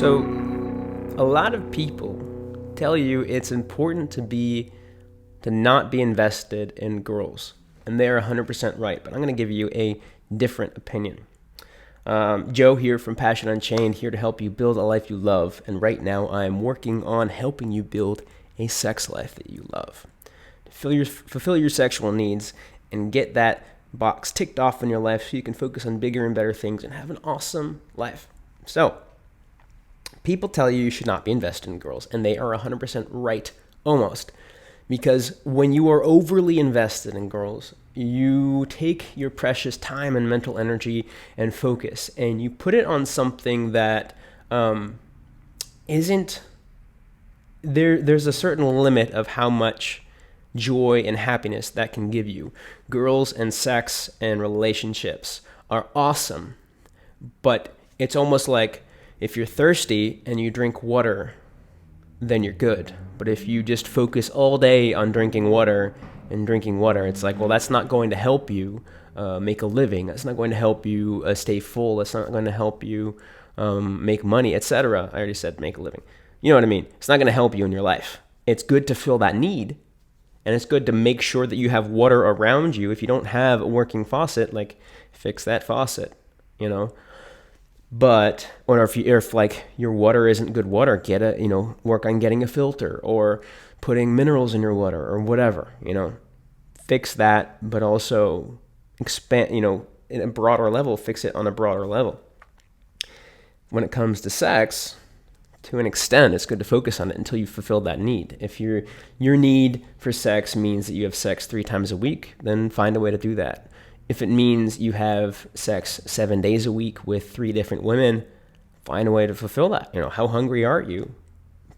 So, a lot of people tell you it's important to not be invested in girls, and they're 100% right. But I'm going to give you a different opinion. Joe here from Passion Unchained, here to help you build a life you love. And right now, I am working on helping you build a sex life that you love. Fulfill your sexual needs and get that box ticked off in your life so you can focus on bigger and better things and have an awesome life. So, people tell you should not be invested in girls, and they are 100% right, almost. Because when you are overly invested in girls, you take your precious time and mental energy and focus, and you put it on something that isn't... There's a certain limit of how much joy and happiness that can give you. Girls and sex and relationships are awesome, but it's almost like if you're thirsty and you drink water, then you're good. But if you just focus all day on drinking water, it's like, well, that's not going to help you make a living. That's not going to help you stay full. That's not going to help you make money, etc. I already said make a living. You know what I mean? It's not going to help you in your life. It's good to fill that need, and it's good to make sure that you have water around you. If you don't have a working faucet, like, fix that faucet, But, or if like your water isn't good water, work on getting a filter or putting minerals in your water or whatever, fix that, but also expand, in a broader level, fix it on a broader level. When it comes to sex, to an extent, it's good to focus on it until you fulfill that need. If your need for sex means that you have sex 3 times a week, then find a way to do that. If it means you have sex 7 days a week with 3 different women, find a way to fulfill that. How hungry are you?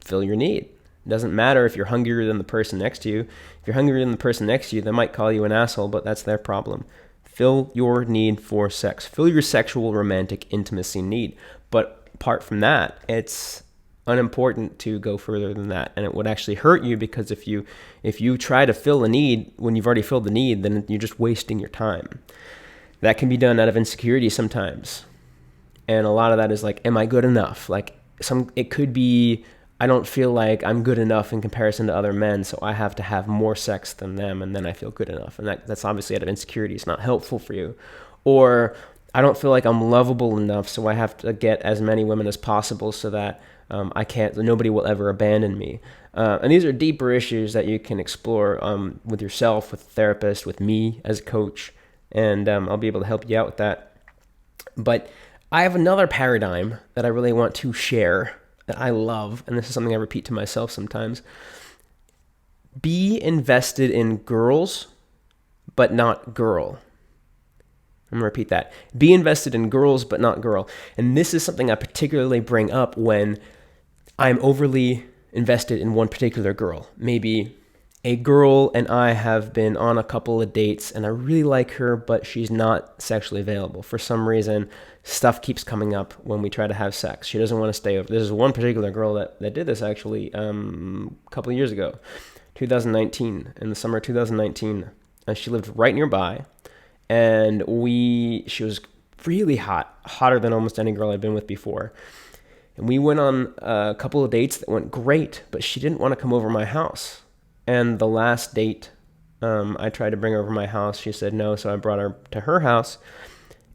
Fill your need. It doesn't matter if you're hungrier than the person next to you. If you're hungrier than the person next to you, they might call you an asshole, but that's their problem. Fill your need for sex. Fill your sexual romantic intimacy need. But apart from that, it's unimportant to go further than that, and it would actually hurt you, because if you try to fill a need when you've already filled the need, then you're just wasting your time. That can be done out of insecurity sometimes, and a lot of that is like, am I good enough? Like, it could be, I don't feel like I'm good enough in comparison to other men, so I have to have more sex than them, and then I feel good enough, and that's obviously out of insecurity. It's not helpful for you. Or I don't feel like I'm lovable enough, so I have to get as many women as possible so that nobody will ever abandon me. And these are deeper issues that you can explore with yourself, with a therapist, with me as a coach, and I'll be able to help you out with that. But I have another paradigm that I really want to share that I love, and this is something I repeat to myself sometimes. Be invested in girls, but not girl. I'm going to repeat that. Be invested in girls, but not girl. And this is something I particularly bring up when I'm overly invested in one particular girl. Maybe a girl and I have been on a couple of dates, and I really like her, but she's not sexually available. For some reason, stuff keeps coming up when we try to have sex. She doesn't want to stay over. This is one particular girl that did this actually a couple of years ago, 2019, in the summer of 2019. She lived right nearby. And she was really hot, hotter than almost any girl I'd been with before. And we went on a couple of dates that went great, but she didn't want to come over my house. And the last date, I tried to bring her over my house. She said no, so I brought her to her house.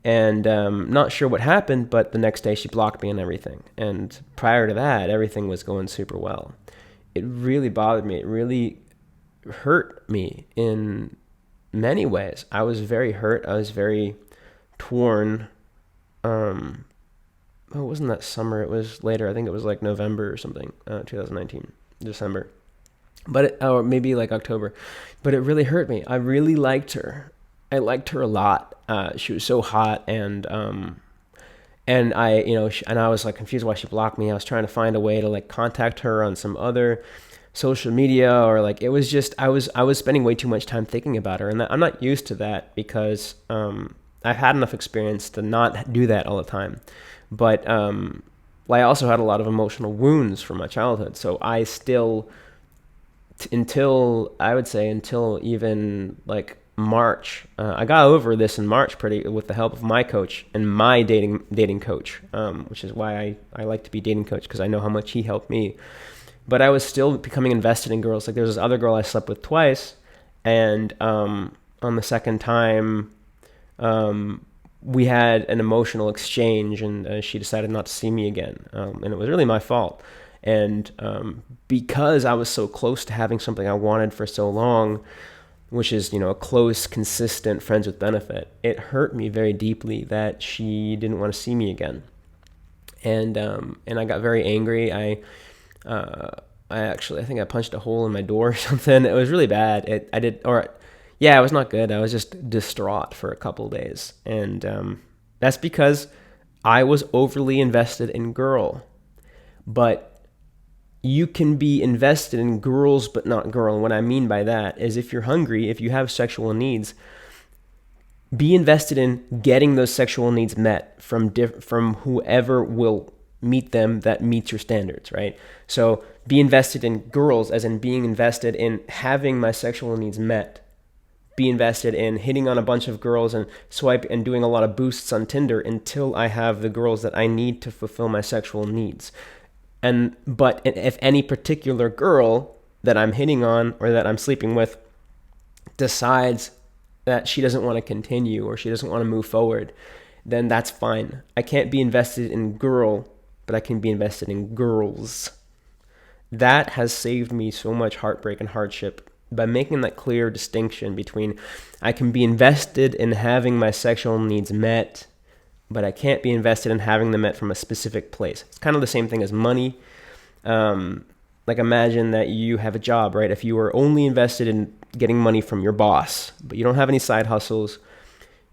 And not sure what happened, but the next day she blocked me and everything. And prior to that, everything was going super well. It really bothered me. It really hurt me in many ways. I was very hurt. I was very torn. It wasn't that summer. It was later. I think it was like November or something, 2019, December. Or maybe like October. But it really hurt me. I really liked her. I liked her a lot. She was so hot, and I was like confused why she blocked me. I was trying to find a way to like contact her on some other social media, or like, it was just, I was spending way too much time thinking about her, and I'm not used to that, because I've had enough experience to not do that all the time. But I also had a lot of emotional wounds from my childhood, so I still, until even like March. I got over this in March with the help of my coach and my dating coach, which is why I like to be dating coach, because I know how much he helped me. But I was still becoming invested in girls. Like, there's this other girl I slept with twice, and on the second time, we had an emotional exchange, and she decided not to see me again, and it was really my fault. And because I was so close to having something I wanted for so long, which is, a close, consistent friends with benefit, it hurt me very deeply that she didn't want to see me again. And I got very angry. I think I punched a hole in my door or something. It was really bad. It was not good. I was just distraught for a couple of days. And that's because I was overly invested in girl. But you can be invested in girls but not girl. And what I mean by that is, if you're hungry, if you have sexual needs, be invested in getting those sexual needs met from whoever will meet them, that meets your standards, right? So be invested in girls, as in being invested in having my sexual needs met. Be invested in hitting on a bunch of girls and doing a lot of boosts on Tinder until I have the girls that I need to fulfill my sexual needs. But if any particular girl that I'm hitting on or that I'm sleeping with decides that she doesn't want to continue or she doesn't want to move forward, then that's fine. I can't be invested in girl, but I can be invested in girls. That has saved me so much heartbreak and hardship, by making that clear distinction between, I can be invested in having my sexual needs met, but I can't be invested in having them met from a specific place. It's kind of the same thing as money. Like, imagine that you have a job, right? If you are only invested in getting money from your boss, but you don't have any side hustles,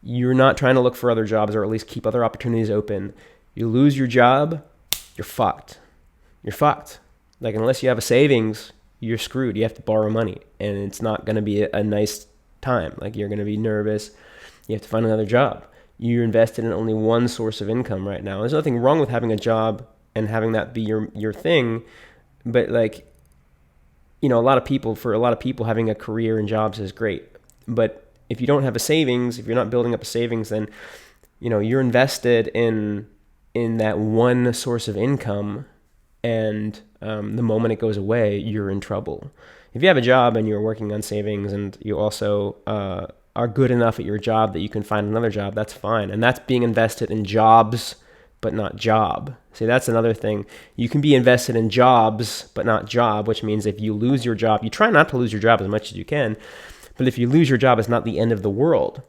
you're not trying to look for other jobs or at least keep other opportunities open, you lose your job, you're fucked. You're fucked. Like, unless you have a savings, you're screwed. You have to borrow money, and it's not going to be a nice time. Like, you're going to be nervous. You have to find another job. You're invested in only one source of income right now. There's nothing wrong with having a job and having that be your thing, but like, a lot of people, having a career and jobs is great. But if you don't have a savings, if you're not building up a savings, then you're invested in that one source of income, and the moment it goes away, you're in trouble. If you have a job and you're working on savings, and you also are good enough at your job that you can find another job, that's fine. And that's being invested in jobs, but not job. See, that's another thing. You can be invested in jobs, but not job, which means if you lose your job, you try not to lose your job as much as you can, but if you lose your job, it's not the end of the world.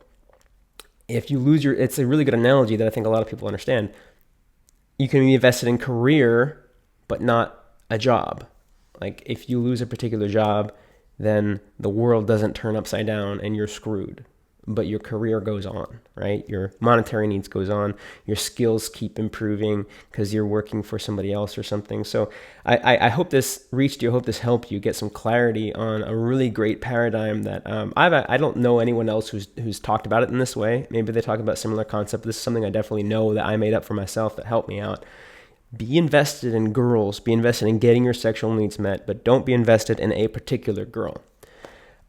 If you lose it's a really good analogy that I think a lot of people understand. You can be invested in career, but not a job. Like, if you lose a particular job, then the world doesn't turn upside down and you're screwed. But your career goes on, right? Your monetary needs goes on. Your skills keep improving because you're working for somebody else or something. So I hope this reached you. I hope this helped you get some clarity on a really great paradigm that I don't know anyone else who's talked about it in this way. Maybe they talk about similar concept. This is something I definitely know that I made up for myself that helped me out. Be invested in girls. Be invested in getting your sexual needs met, but don't be invested in a particular girl.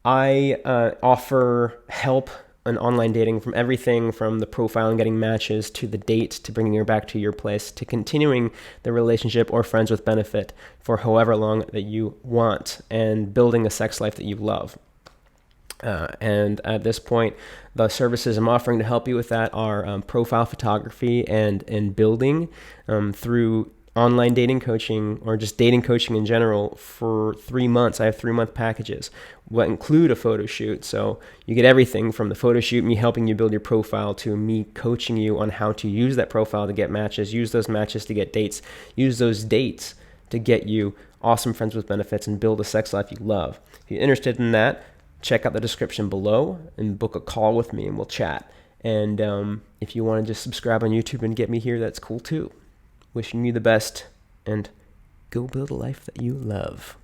I offer help in online dating, from everything from the profile and getting matches to the date to bringing her back to your place to continuing the relationship or friends with benefit for however long that you want and building a sex life that you love. And at this point, the services I'm offering to help you with that are profile photography and building through online dating coaching, or just dating coaching in general, for 3 months. I have 3-month packages that include a photo shoot. So you get everything from the photo shoot, me helping you build your profile, to me coaching you on how to use that profile to get matches, use those matches to get dates, use those dates to get you awesome friends with benefits and build a sex life you love. If you're interested in that, check out the description below and book a call with me and we'll chat. And if you want to just subscribe on YouTube and get me here, that's cool too. Wishing you the best, and go build a life that you love.